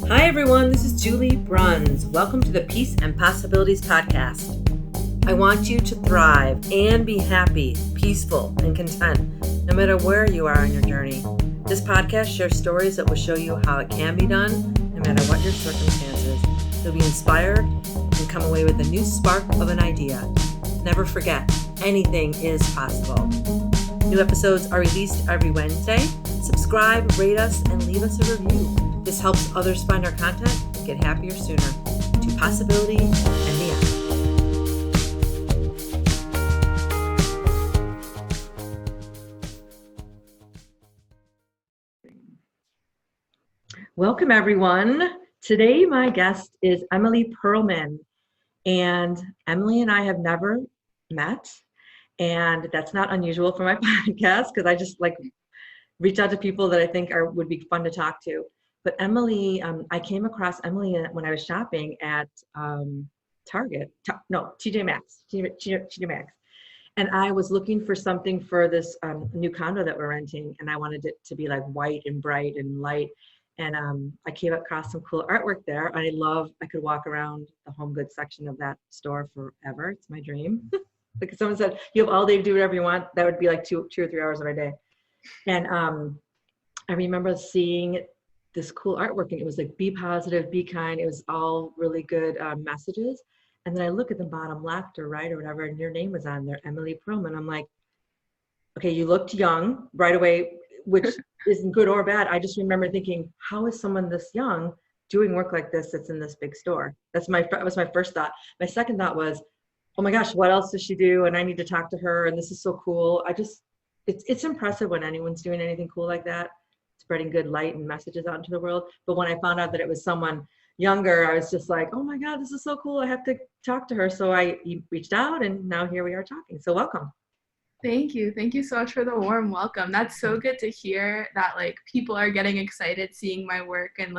Hi everyone, this is Julie Bruns. Welcome to the Peace and Possibilities podcast. I want you to thrive and be happy, peaceful, and content, no matter where you are on your journey. This podcast shares stories that will show you how it can be done, no matter what your circumstances. You'll be inspired and come away with a new spark of an idea. Never forget, anything is possible. New episodes are released every Wednesday. Subscribe, rate us, and leave us a review. This helps others find our content and get happier sooner. To possibility and beyond. Welcome, everyone. Today, my guest is Emily Perelman. And Emily and I have never met. And that's not unusual for my podcast because I just reach out to people that I think would be fun to talk to. But Emily, I came across Emily when I was shopping at TJ Maxx. TJ Maxx. And I was looking for something for this new condo that we're renting, and I wanted it to be like white and bright and light. And I came across some cool artwork there. I could walk around the home goods section of that store forever. It's my dream. Like someone said, you have all day to do whatever you want. That would be like two or 3 hours of my day. And I remember seeing this cool artwork, and it was like, be positive, be kind. It was all really good messages. And then I look at the bottom left or right or whatever, and your name was on there, Emily Perelman. I'm like, okay, you looked young right away, which isn't good or bad. I just remember thinking, how is someone this young doing work like this that's in this big store? That was my first thought. My second thought was, oh my gosh, what else does she do? And I need to talk to her, and this is so cool. It's impressive when anyone's doing anything cool like that, spreading good light and messages out into the world. But when I found out that it was someone younger, I was just like, oh my God, this is so cool. I have to talk to her. So I reached out, and now here we are talking. So welcome. Thank you. Thank you so much for the warm welcome. That's so good to hear that people are getting excited seeing my work and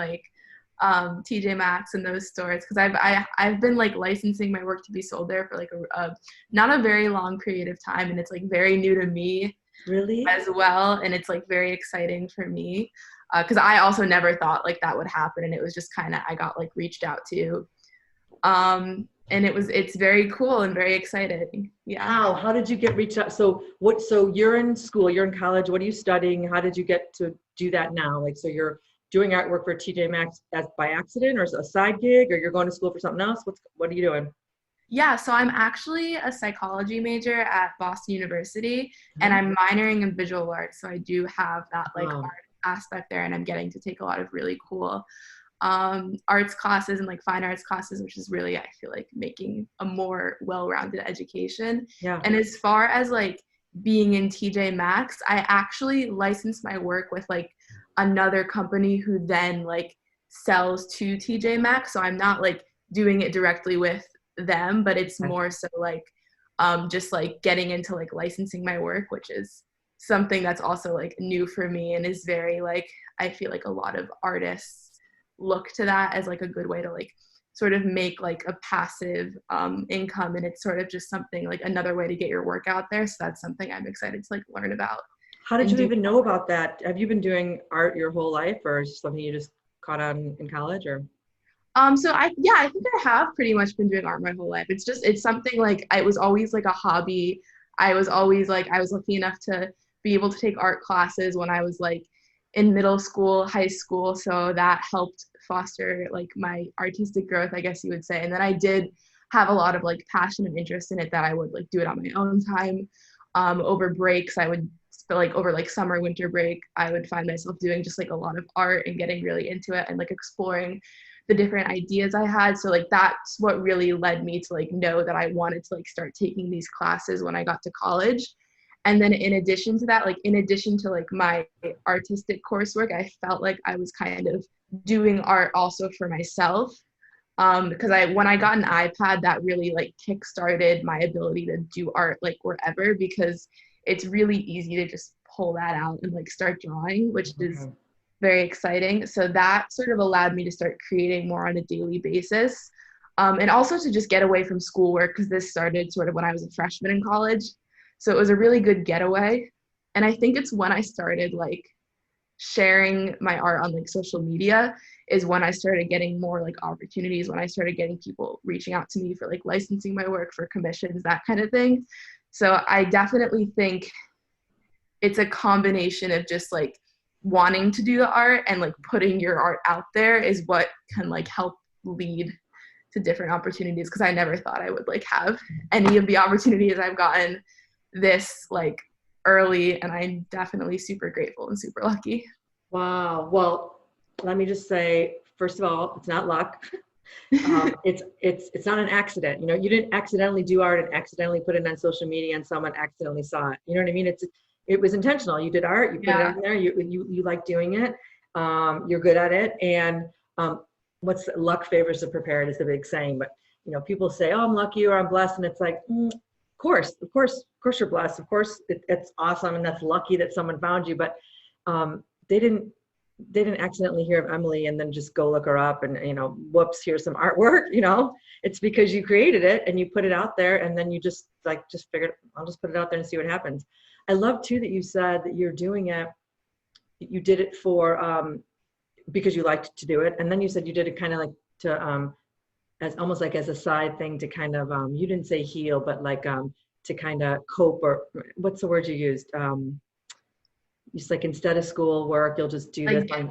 TJ Maxx and those stores, because I've been licensing my work to be sold there for not a very long period of time, and it's very new to me. Really? As well, and it's very exciting for me because I also never thought that would happen, and it was just kind of I got reached out to, and it's very cool and very exciting. Yeah. How did you get reached out? So you're in school, you're in college. What are you studying? How did you get to do that now? So you're doing artwork for TJ Maxx by accident, or is it a side gig, or you're going to school for something else? What are you doing? Yeah, so I'm actually a psychology major at Boston University, and I'm minoring in visual arts. So I do have that art aspect there, and I'm getting to take a lot of really cool arts classes and fine arts classes, which is really, I feel making a more well-rounded education. Yeah. And as far as being in TJ Maxx, I actually licensed my work with another company who then sells to TJ Maxx. So I'm not doing it directly with them, but it's more so just getting into licensing my work, which is something that's also new for me, and is very I feel a lot of artists look to that as a good way to sort of make a passive income, and it's sort of just something another way to get your work out there. So that's something I'm excited to learn about. How did you even know about that? Have you been doing art your whole life, or is it something you just caught on in college, or? So I think I have pretty much been doing art my whole life. It's something it was always a hobby. I was always I was lucky enough to be able to take art classes when I was in middle school, high school. So that helped foster my artistic growth, I guess you would say. And then I did have a lot of passion and interest in it that I would do it on my own time. Over breaks, I would over summer, winter break, I would find myself doing just a lot of art and getting really into it and exploring the different ideas I had. So that's what really led me to know that I wanted to start taking these classes when I got to college. And then in addition to that, in addition to my artistic coursework, I felt I was kind of doing art also for myself. Because when I got an iPad, that really kick-started my ability to do art wherever, because it's really easy to just pull that out and start drawing, which is very exciting. So that sort of allowed me to start creating more on a daily basis. And also to just get away from schoolwork, because this started sort of when I was a freshman in college. So it was a really good getaway. And I think it's when I started sharing my art on like social media is when I started getting more like opportunities, when I started getting people reaching out to me for like licensing my work for commissions, that kind of thing. So I definitely think it's a combination of just like wanting to do the art and like putting your art out there is what can like help lead to different opportunities, because I never thought I would like have any of the opportunities I've gotten this like early, and I'm definitely super grateful and super lucky. Wow. Well, let me just say, first of all, it's not luck. It's not an accident. You know, you didn't accidentally do art and accidentally put it on social media and someone accidentally saw it. You know what I mean? It was intentional. You did art, you put it Yeah. out there, you like doing it. You're good at it. And what's luck favors the prepared is the big saying. But you know, people say, "Oh, I'm lucky" or "I'm blessed," and it's like, of course, you're blessed. Of course, it's awesome, and that's lucky that someone found you. But they didn't accidentally hear of Emily and then just go look her up and, you know, whoops, here's some artwork. You know, it's because you created it and you put it out there, and then you just figured, I'll just put it out there and see what happens. I love too that you said that you're doing it, you did it for because you liked to do it, and then you said you did it kind of like to as almost like as a side thing to kind of you didn't say heal, but like to kind of cope, or what's the word you used? Just like instead of school work, you'll just do Like this on.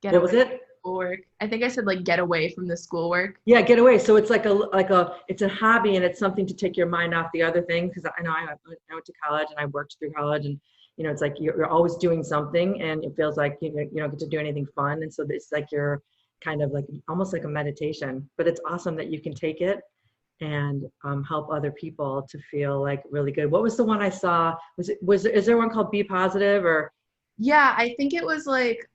get What was away from it? schoolwork. I think I said like get away from the schoolwork. Yeah, get away. So it's like it's a hobby, and it's something to take your mind off the other things. Because I know I went to college and I worked through college, and you know, it's like you're always doing something, and it feels like you don't get to do anything fun. And so it's like you're kind of like almost like a meditation. But it's awesome that you can take it and help other people to feel like really good. What was the one I saw? Is there one called Be Positive or? Yeah, I think it was like,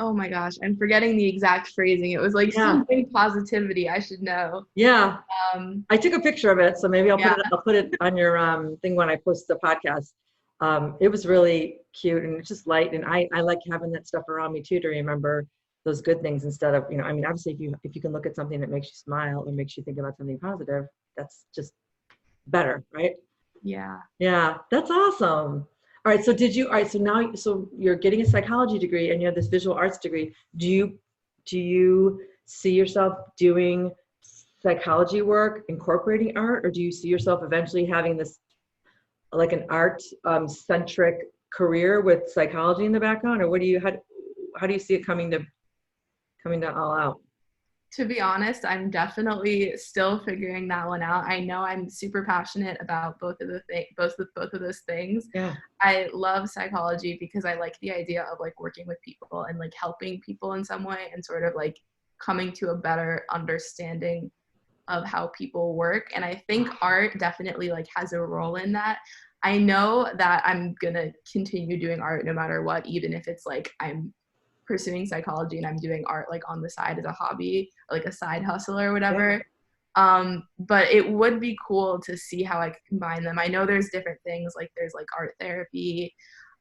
oh my gosh, I'm forgetting the exact phrasing. It was like Yeah, something positivity. I should know. yeah. Um, I took a picture of it, so maybe yeah, I'll put it on your thing when I post the podcast. It was really cute, and it's just light, and I like having that stuff around me too to remember those good things instead of, you know, I mean, obviously if you can look at something that makes you smile or makes you think about something positive, that's just better, right? yeah. Yeah, that's awesome. All right, so all right, so now so you're getting a psychology degree and you have this visual arts degree. Do you see yourself doing psychology work, incorporating art, or do you see yourself eventually having this like an art centric career with psychology in the background, or how do you see it coming to all out? To be honest, I'm definitely still figuring that one out. I know I'm super passionate about both of those things. Yeah. I love psychology because I like the idea of like working with people and like helping people in some way and sort of like coming to a better understanding of how people work. And I think art definitely like has a role in that. I know that I'm gonna continue doing art no matter what, even if it's like I'm pursuing psychology and I'm doing art like on the side as a hobby, or, like a side hustle or Yeah. whatever. But it would be cool to see how I could combine them. I know there's different things, like there's like art therapy,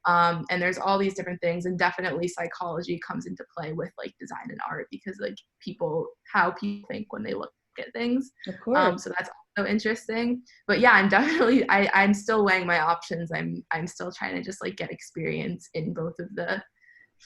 and there's all these different things, and definitely psychology comes into play with like design and art, because like how people think when they look at things. Of course. So that's also interesting. But yeah, I'm still weighing my options. I'm still trying to just like get experience in both of the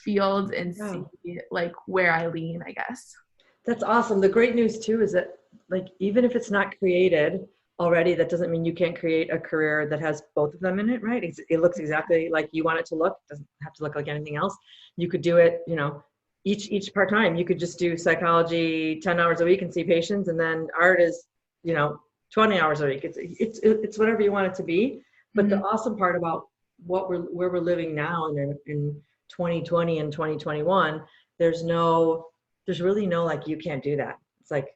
fields and Yeah. see like where I lean, I guess. That's awesome. The great news too is that like even if it's not created already, that doesn't mean you can't create a career that has both of them in it, right? It looks exactly like you want it to look. It doesn't have to look like anything else. You could do it, you know, each part-time. You could just do psychology 10 hours a week and see patients, and then art is, you know, 20 hours a week. It's whatever you want it to be. But the Mm-hmm. awesome part about where we're living now and in 2020 and 2021, there's really no like you can't do that. It's like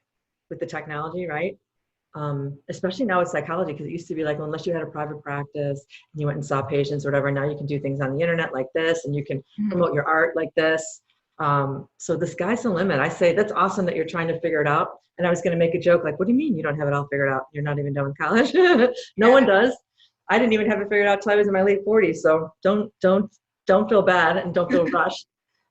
with the technology, right? Especially now with psychology, because it used to be like, well, unless you had a private practice and you went and saw patients or whatever, now you can do things on the internet like this, and you can Mm-hmm. promote your art like this. So the sky's the limit. I say that's awesome that you're trying to figure it out. And I was going to make a joke like, what do you mean you don't have it all figured out? You're not even done with college. No one Yeah. does. I didn't even have it figured out till I was in my late 40s. So don't feel bad and don't feel rushed.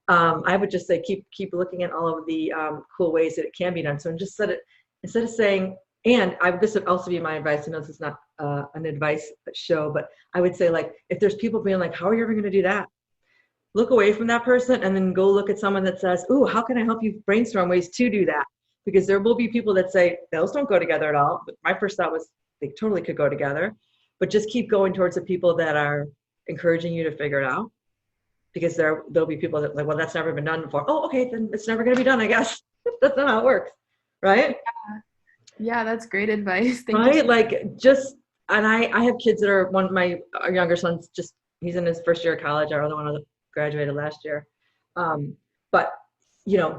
I would just say keep looking at all of the cool ways that it can be done. So instead of saying, and this would also be my advice. I know this is not an advice show, but I would say like if there's people being like, how are you ever going to do that? look away from that person and then go look at someone that says, "Ooh, how can I help you brainstorm ways to do that?" Because there will be people that say those don't go together at all. But my first thought was they totally could go together. But just keep going towards the people that are encouraging you to figure it out. Because there'll be people that like, well, that's never been done before. Oh, okay, then it's never going to be done, I guess. That's not how it works, right? Yeah, that's great advice. Thank you. Right? Like just, and I have kids that are one of my our younger sons. Just he's in his first year of college. Our other one graduated last year. But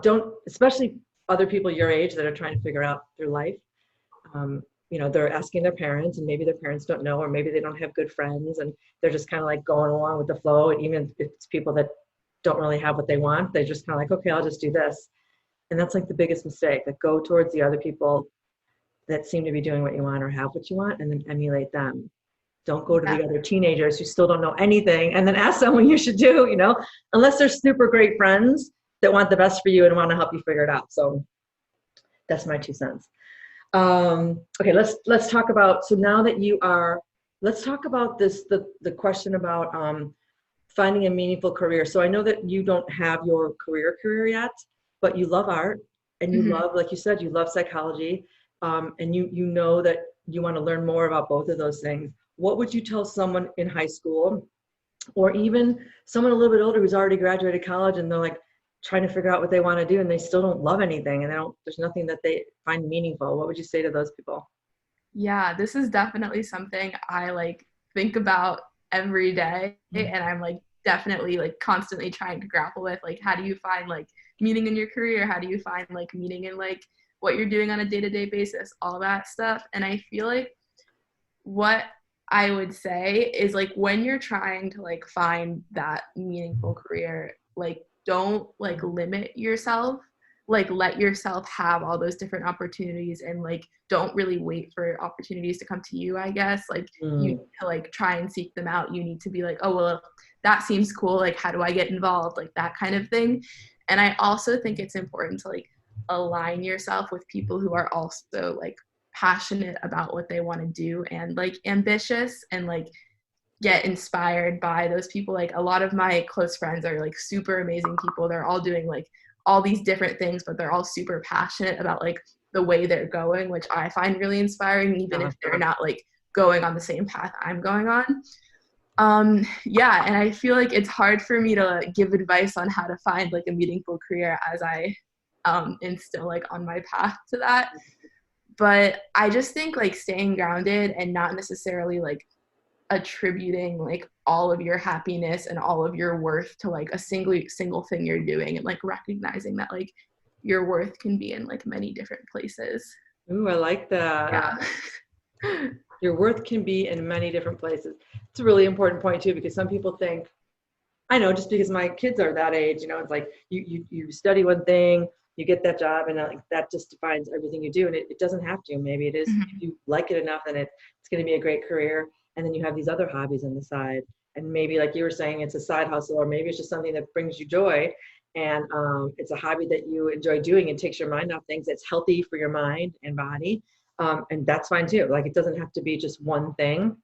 don't, especially other people your age that are trying to figure out their life. They're asking their parents, and maybe their parents don't know, or maybe they don't have good friends, and they're just kind of like going along with the flow. And even if it's people that don't really have what they want, they just kind of like, okay, I'll just do this. And that's like the biggest mistake. Like go towards the other people that seem to be doing what you want or have what you want, and then emulate them. Don't go to Yeah. the other teenagers who still don't know anything and then ask them what you should do, unless they're super great friends that want the best for you and want to help you figure it out. So that's my 2 cents. Okay, let's talk about, so now that let's talk about the question about finding a meaningful career. So I know that you don't have your career yet, but you love art and you Mhm. love, like you said, you love psychology, and you know that you want to learn more about both of those things. What would you tell someone in high school, or even someone a little bit older who's already graduated college and they're like trying to figure out what they want to do and they still don't love anything and there's nothing that they find meaningful? What would you say to those people? Yeah, this is definitely something I like think about every day, and I'm like definitely like constantly trying to grapple with like how do you find like meaning in your career? How do you find like meaning in like what you're doing on a day-to-day basis, all that stuff. And I feel like what I would say is like when you're trying to like find that meaningful career, like don't like limit yourself, like let yourself have all those different opportunities and like don't really wait for opportunities to come to you, I guess. Like you need Mm, to like try and seek them out. You need to be like, oh well, that seems cool, like how do I get involved, like that kind of thing. And I also think it's important to like align yourself with people who are also like passionate about what they want to do and like ambitious and like get inspired by those people. Like a lot of my close friends are like super amazing people. They're all doing like all these different things, but they're all super passionate about like the way they're going, which I find really inspiring, even if they're not like going on the same path I'm going on. Yeah, and I feel like it's hard for me to give advice on how to find like a meaningful career as I am still like on my path to that. But I just think like staying grounded and not necessarily like attributing like all of your happiness and all of your worth to like a single thing you're doing, and like recognizing that like your worth can be in like many different places. ooh, I like that. Yeah. Your worth can be in many different places. It's a really important point too, because some people think, I know, just because my kids are that age, it's like you study one thing, you get that job, and like that just defines everything you do. And it doesn't have to. Maybe it is, if Mhm. you like it enough, then it's going to be a great career. And then you have these other hobbies on the side. And maybe, like you were saying, it's a side hustle, or maybe it's just something that brings you joy. And it's a hobby that you enjoy doing and takes your mind off things. It's healthy for your mind and body. And that's fine too. Like it doesn't have to be just one thing.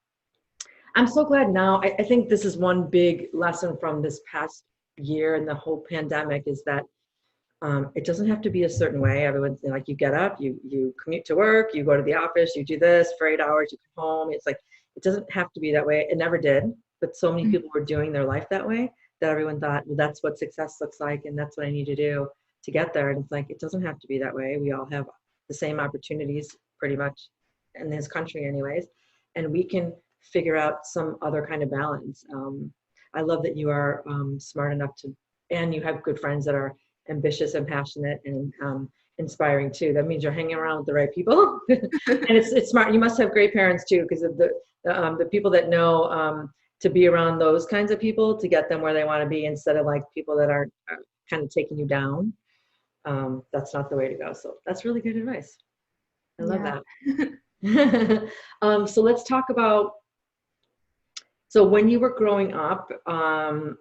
I'm so glad now. I think this is one big lesson from this past year and the whole pandemic is that it doesn't have to be a certain way. Everyone's like, you get up, you commute to work, you go to the office, you do this for 8 hours, you come home. It's like, it doesn't have to be that way. It never did, but so many people were doing their life that way that everyone thought, well, that's what success looks like, and that's what I need to do to get there. And it's like, it doesn't have to be that way. We all have the same opportunities pretty much in this country anyways, and we can figure out some other kind of balance. I love that you are smart enough to, and you have good friends that are ambitious and passionate and inspiring too. That means you're hanging around with the right people, and it's smart. You must have great parents too, because of the people that know to be around those kinds of people to get them where they want to be, instead of like people that are kind of taking you down. That's not the way to go. So that's really good advice. I love Yeah. that. So let's talk about, so when you were growing up, um,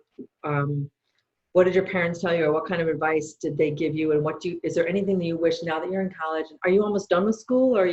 what did your parents tell you, or what kind of advice did they give you? And is there anything that you wish now that you're in college? Are you almost done with school? Or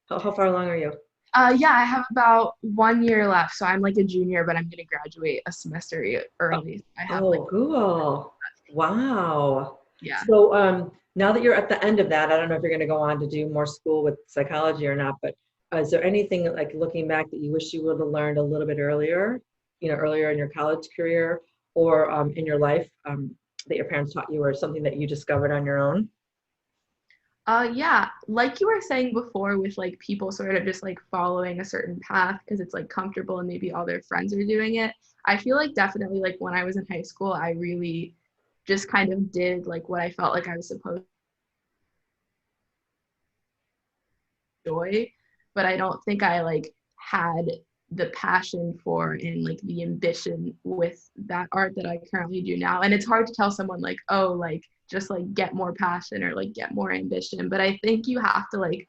how far along are you? Yeah, I have about 1 year left, so I'm like a junior, but I'm gonna graduate a semester early. I have like, Oh, cool. Wow. yeah. So now that you're at the end of that, I don't know if you're going to go on to do more school with psychology or not, but is there anything like looking back that you wish you would have learned a little bit earlier, earlier in your college career or in your life that your parents taught you or something that you discovered on your own? Yeah, like you were saying before, with like people sort of just like following a certain path because it's like comfortable and maybe all their friends are doing it. I feel like definitely like when I was in high school, I really just kind of did like what I felt like I was supposed to enjoy, but I don't think I like had the passion for and like the ambition with that art that I currently do now. And it's hard to tell someone like, oh, like just like get more passion or like get more ambition. But I think you have to like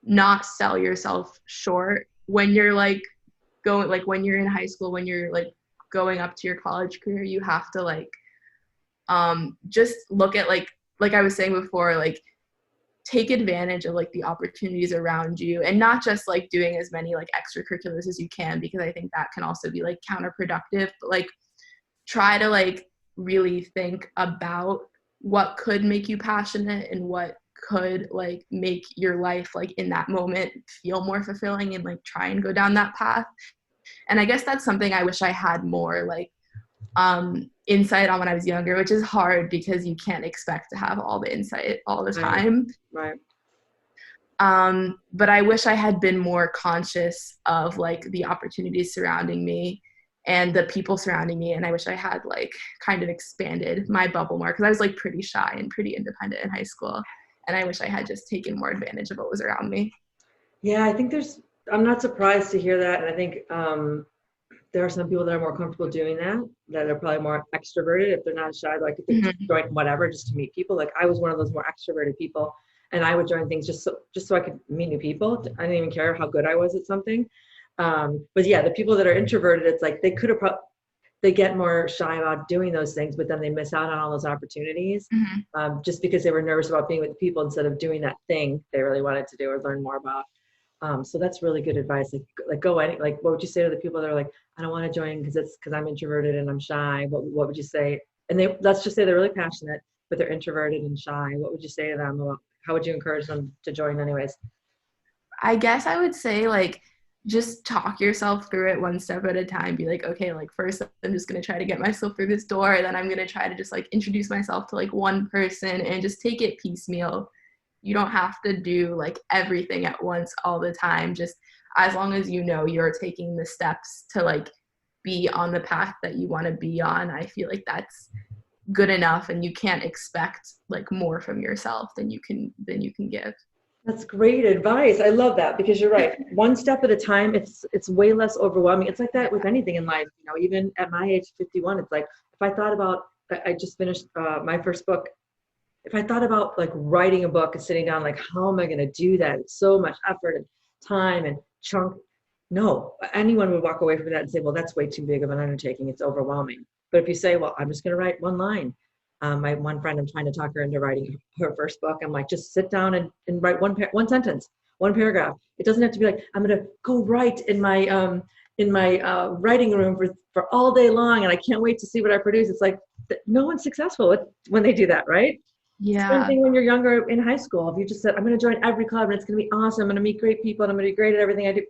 not sell yourself short when you're like going like when you're in high school, when you're like going up to your college career. You have to like just look at like I was saying before, like take advantage of like the opportunities around you and not just like doing as many like extracurriculars as you can, because I think that can also be like counterproductive, but like try to like really think about what could make you passionate and what could like make your life like in that moment feel more fulfilling, and like try and go down that path. And I guess that's something I wish I had more like insight on when I was younger, which is hard because you can't expect to have all the insight all the Right, time. right. But I wish I had been more conscious of like the opportunities surrounding me and the people surrounding me. And I wish I had like kind of expanded my bubble more, because I was like pretty shy and pretty independent in high school. And I wish I had just taken more advantage of what was around me. Yeah, I think I'm not surprised to hear that. And I think there are some people that are more comfortable doing that, that are probably more extroverted if they're not shy, like if they just Mm-hmm. join whatever just to meet people. Like I was one of those more extroverted people, and I would join things just so I could meet new people. I didn't even care how good I was at something. But yeah, the people that are introverted, it's like they could have they get more shy about doing those things, but then they miss out on all those opportunities Mm-hmm. just because they were nervous about being with people instead of doing that thing they really wanted to do or learn more about. So that's really good advice. Like go any like what would you say to the people that are like, I don't want to join because I'm introverted and I'm shy. What would you say? And they let's just say they're really passionate, but they're introverted and shy. What would you say to them about how would you encourage them to join anyways? I guess I would say like just talk yourself through it one step at a time. Be like, okay, like first I'm just gonna try to get myself through this door, and then I'm gonna try to just like introduce myself to like one person and just take it piecemeal. You don't have to do like everything at once all the time. Just as long as you know you're taking the steps to like be on the path that you want to be on, I feel like that's good enough, and you can't expect like more from yourself than you can give. That's great advice. I love that because you're right. One step at a time, it's way less overwhelming. It's like that with anything in life. Even at my age, 51, it's like if I thought about, I just finished my first book. If I thought about like writing a book and sitting down, like how am I going to do that? It's so much effort and time and chunk. No, anyone would walk away from that and say, well, that's way too big of an undertaking. It's overwhelming. But if you say, well, I'm just going to write one line. My one friend, I'm trying to talk her into writing her first book. I'm like, just sit down and write one sentence, one paragraph. It doesn't have to be like, I'm going to go write in my writing room for all day long. And I can't wait to see what I produce. It's like, no one's successful when they do that, right? Same Yeah. thing when you're younger in high school. If you just said, I'm going to join every club and it's going to be awesome. I'm going to meet great people and I'm going to be great at everything I do.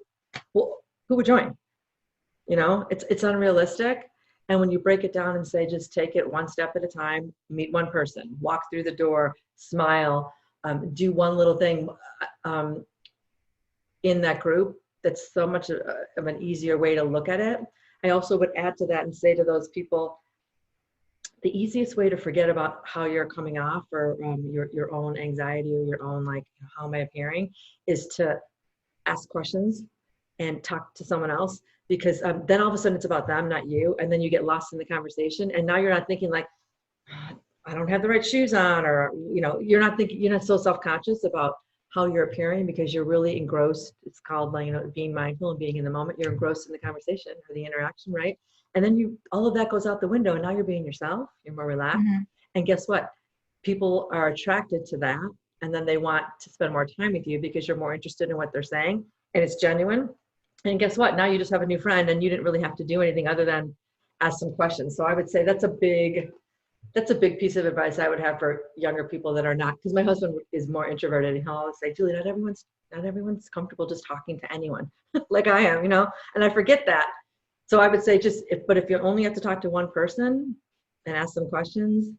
Well, who would join? It's unrealistic. And when you break it down and say, just take it one step at a time, meet one person, walk through the door, smile, do one little thing um, in that group, that's so much of an easier way to look at it. I also would add to that and say to those people, the easiest way to forget about how you're coming off or your own anxiety or your own like how am I appearing is to ask questions and talk to someone else because then all of a sudden it's about them, not you, and then you get lost in the conversation and now you're not thinking like I don't have the right shoes on or you're not so self-conscious about how you're appearing because you're really engrossed. It's called like being mindful and being in the moment. You're engrossed in the conversation or the interaction, right? And then all of that goes out the window and now you're being yourself. You're more relaxed. Mhm. And guess what? People are attracted to that and then they want to spend more time with you because you're more interested in what they're saying. and it's genuine. And guess what? Now you just have a new friend and you didn't really have to do anything other than ask some questions. So I would say that's a big piece of advice I would have for younger people that are not, because my husband is more introverted and he'll always say, Julie, not everyone's comfortable just talking to anyone like I am, and I forget that. So I would say but if you only have to talk to one person and ask some questions,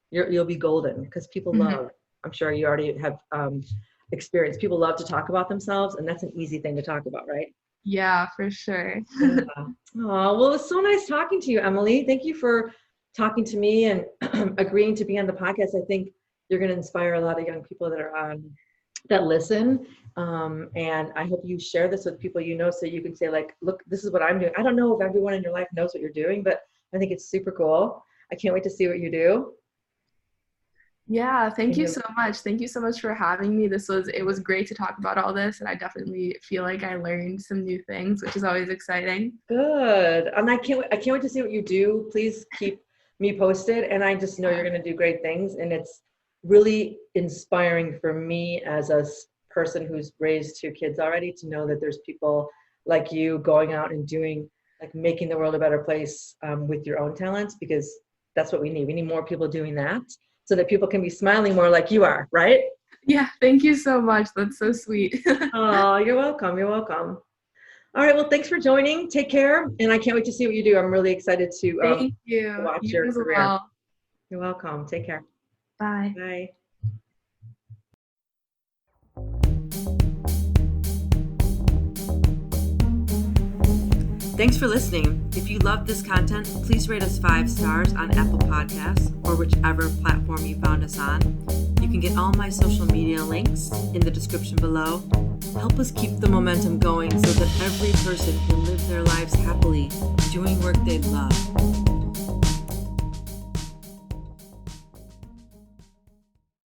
you'll be golden, because people Mhm. love, I'm sure you already have experience. People love to talk about themselves, and that's an easy thing to talk about, right? Yeah, for sure. Yeah. Oh, well, it's so nice talking to you, Emily. Thank you for talking to me and agreeing to be on the podcast. I think you're going to inspire a lot of young people that are on that listen. And I hope you share this with people so you can say, like, look, this is what I'm doing. I don't know if everyone in your life knows what you're doing, but I think it's super cool. I can't wait to see what you do. Yeah, thank And you you're so much. Thank you so much for having me. It was great to talk about all this, and I definitely feel like I learned some new things, which is always exciting. good. And I can't wait to see what you do. Please keep me posted. And I just know you're going to do great things. And it's really inspiring for me as a person who's raised 2 kids already to know that there's people like you going out and doing, like, making the world a better place with your own talents, because that's what we need. We need more people doing that so that people can be smiling more like you are, right? Yeah, thank you so much. That's so sweet. Oh, you're welcome. You're welcome. All right. Well, thanks for joining. Take care. And I can't wait to see what you do. I'm really excited to Thank you. watch You your as career. well. You're welcome. Take care. Bye. Bye. Thanks for listening. If you loved this content, please rate us 5 stars on Apple Podcasts or whichever platform you found us on. You can get all my social media links in the description below. Help us keep the momentum going so that every person can live their lives happily, doing work they love.